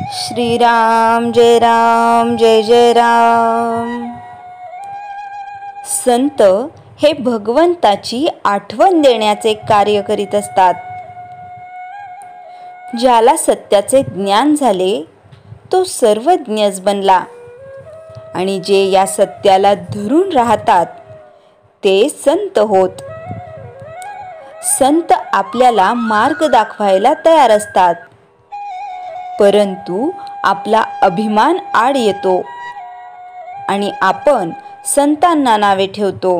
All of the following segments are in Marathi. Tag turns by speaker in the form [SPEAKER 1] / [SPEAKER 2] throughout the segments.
[SPEAKER 1] श्रीराम जय राम जय जय राम। संत हे भगवंताची आठवण देण्याचे कार्य करीत असतात. ज्याला सत्याचे ज्ञान झाले तो सर्वज्ञच बनला आणि जे या सत्याला धरून राहतात ते संत होत. संत आपल्याला मार्ग दाखवायला तयार असतात, परंतु आपला अभिमान आड येतो आणि आपण संतांना नावे ठेवतो.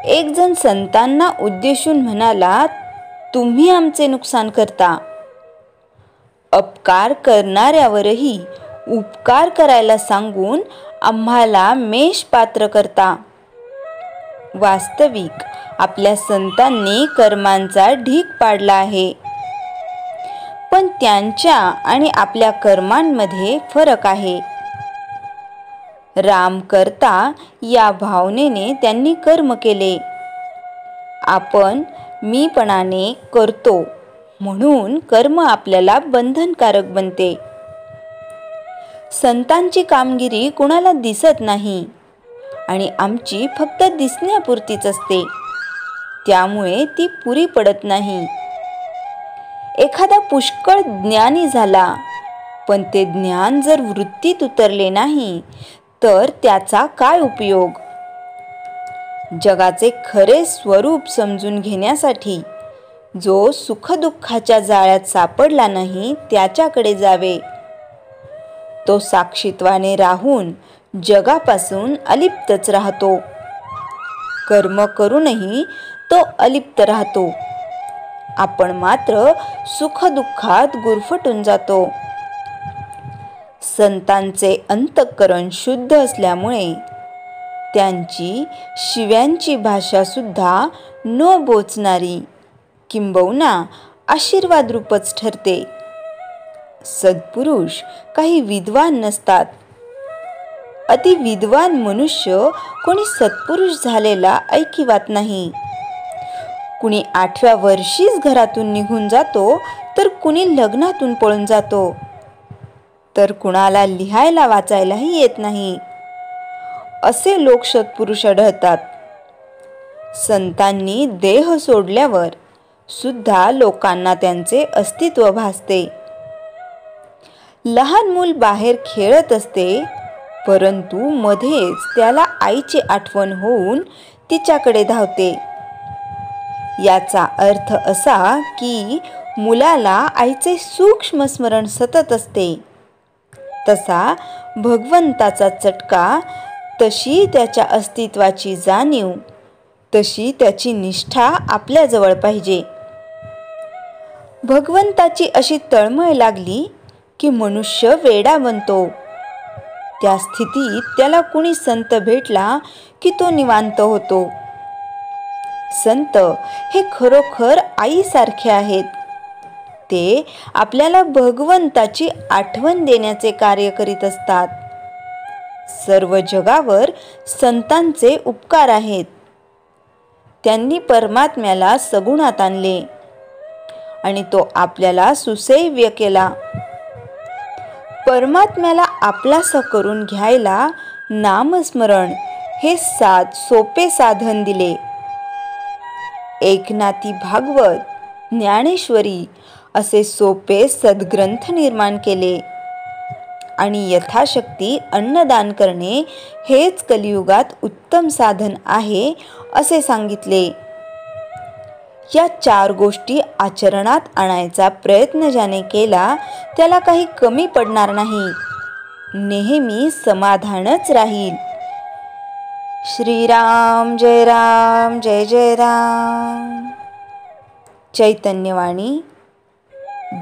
[SPEAKER 1] एक जण संतांना उद्देशून म्हणाला, तुम्ही आमचे नुकसान करता. अपकार करणाऱ्यावरही उपकार करायला सांगून आम्हाला मेष पात्र करता. वास्तविक आपल्या संतांनी कर्मांचा ढीग पाडला आहे, पण त्यांच्या आणि आपल्या कर्मांमध्ये फरक आहे. राम करता या भावनेने त्यांनी कर्म केले. आपण मीपणाने करतो म्हणून कर्म आपल्याला बंधनकारक बनते. संतांची कामगिरी कुणाला दिसत नाही आणि आमची फक्त दिसण्यापुरतीच असते, त्यामुळे ती पुरी पडत नाही. एखादा पुष्कळ ज्ञानी झाला, पण ते ज्ञान जर वृत्तीत उतरले नाही तर त्याचा काय उपयोग? जगाचे खरे स्वरूप समजून घेण्यासाठी जो सुखदुःखाच्या जाळ्यात सापडला नाही त्याच्याकडे जावे. तो साक्षीत्वाने राहून जगापासून अलिप्तच राहतो. कर्म करूनही तो अलिप्त राहतो. आपण मात्र सुखदुःखात गुरफटून जातो. संतांचे अंतःकरण शुद्ध असल्यामुळे त्यांची शिव्यांची भाषा सुद्धा न बोचणारी किंबहुना आशीर्वाद रूपच ठरते. सद्पुरुष काही विद्वान नसतात. अति विद्वान मनुष्य कोणी सत्पुरुष झालेला ऐकिवात नाही. कुणी 8व्या वर्षीच घरातून निघून जातो, तर कुणी लग्नातून पळून जातो, तर कुणाला लिहायला वाचायलाही येत नाही. असे लोक सत्पुरुष आढळतात. संतांनी देह सोडल्यावर सुद्धा लोकांना त्यांचे अस्तित्व भासते. लहान मूल बाहेर खेळत असते, परंतु मध्येच त्याला आईची आठवण होऊन तिच्याकडे धावते. याचा अर्थ असा की मुलाला आईचे सूक्ष्म स्मरण सतत असते. तसा भगवंताचा चटका, तशी त्याच्या अस्तित्वाची जाणीव, तशी त्याची निष्ठा आपल्याजवळ पाहिजे. भगवंताची अशी तळमळ लागली की मनुष्य वेडा बनतो. त्या स्थितीत त्याला कुणी संत भेटला की तो निवांत होतो. संत हे खरोखर आईसारखे आहेत. ते आपल्याला भगवंताची आठवण देण्याचे कार्य करीत असतात. सर्व जगावर संतांचे उपकार आहेत. त्यांनी परमात्म्याला सगुणात आणले आणि तो आपल्याला सुसैव्य केला. परमात्म्याला आपलासा करून घ्यायला नामस्मरण हे सोपे साधन दिले. एकनाथी भागवत, ज्ञानेश्वरी असे सोपे सद्ग्रंथ निर्माण केले आणि यथाशक्ती अन्नदान करणे हेच कलियुगात उत्तम साधन आहे असे सांगितले. या 4 गोष्टी आचरणात आणायचा प्रयत्न ज्याने केला त्याला काही कमी पडणार नाही. नेहमी समाधानच राहील. श्रीराम जय राम जय जय राम. चैतन्यवाणी.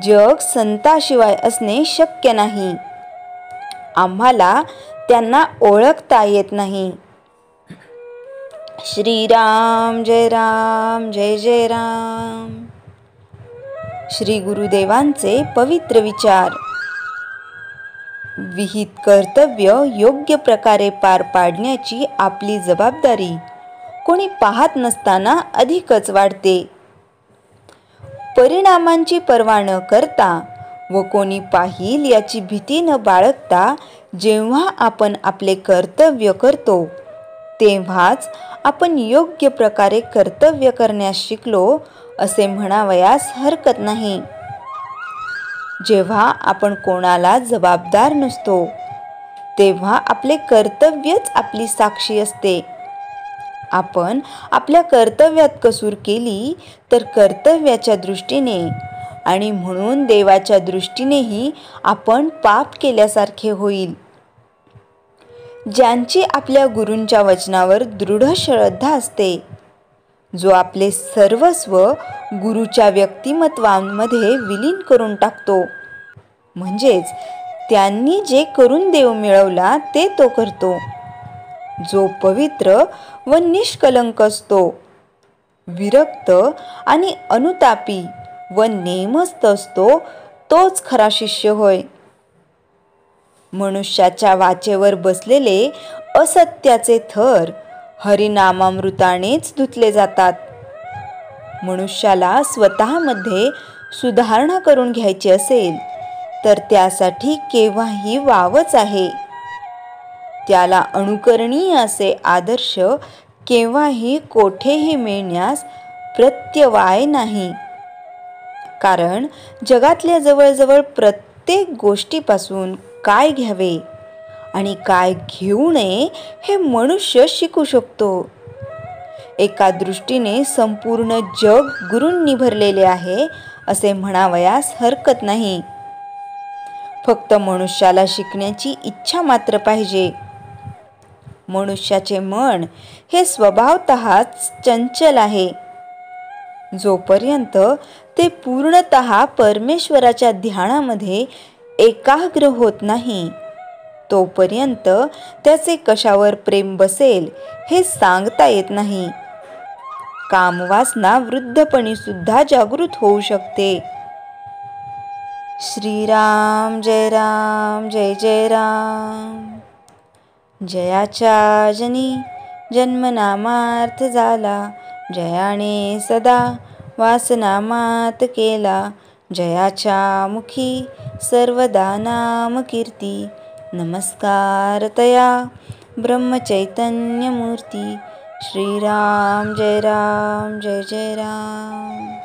[SPEAKER 1] जग संताशिवाय असणे शक्य नाही. आम्हाला त्यांना ओळखता येत नाही. श्रीराम जय राम जय जय राम. श्री गुरुदेवांचे पवित्र विचार. विहित कर्तव्य योग्य प्रकारे पार पाडण्याची आपली जबाबदारी कोणी पाहत नसताना अधिकच वाढते. परिणामांची पर्वा न करता व कोणी पाहिल याची भीती न बाळगता जेव्हा आपण आपले कर्तव्य करतो तेव्हाच आपण योग्य प्रकारे कर्तव्य करण्यास शिकलो असे म्हणावयास हरकत नाही. जेव्हा आपण कोणाला जबाबदार नसतो तेव्हा आपले कर्तव्यच आपली साक्षी असते. आपण आपल्या कर्तव्यात कसूर केली तर कर्तव्याच्या दृष्टीने आणि म्हणून देवाच्या दृष्टीनेही आपण पाप केल्यासारखे होईल. ज्यांची आपल्या गुरूंच्या वचनावर दृढ श्रद्धा असते, जो आपले सर्वस्व गुरूच्या व्यक्तिमत्वांमध्ये विलीन करून टाकतो, म्हणजेच त्यांनी जे करून देव मिळवला ते तो करतो, जो पवित्र व निष्कलंक असतो, विरक्त आणि अनुतापी व नेमस्त असतो, तोच खरा शिष्य होय. मनुष्याच्या वाचेवर बसलेले असत्याचे थर हरिनामामृतानेच धुतले जातात. मनुष्याला स्वतःमध्ये सुधारणा करून घ्यायची असेल तर त्यासाठी केव्हाही वावच आहे. त्याला अनुकरणीय असे आदर्श केव्हाही कोठेही मिळण्यास प्रत्यवाय नाही. कारण जगातल्या जवळजवळ प्रत्येक गोष्टीपासून काय घ्यावे आणि काय घेऊ नये हे मनुष्य शिकू शकतो. एका दृष्टीने संपूर्ण जग गुरूंनी भरलेले आहे असे म्हणावयास हरकत नाही. फक्त मनुष्याला शिकण्याची इच्छा मात्र पाहिजे. मनुष्याचे मन हे स्वभावतःच चंचल आहे. जोपर्यंत ते पूर्णतः परमेश्वराच्या ध्यानामध्ये एकाग्र होत नाही तोपर्यंत त्याचे कशावर प्रेम बसेल हे सांगता येत नाही. कामवासना वृद्धपणी सुद्धा जागृत होऊ शकते. श्रीराम जय राम जय जय राम. जयाच्या जनी जन्मनामार्थ झाला, जयाने सदा वासनामात केला. जयाच्या मुखी सर्वदा नाम कीर्ती, नमस्कार तया ब्रह्मचैतन्य मूर्ती. श्रीराम जय राम जय जय राम.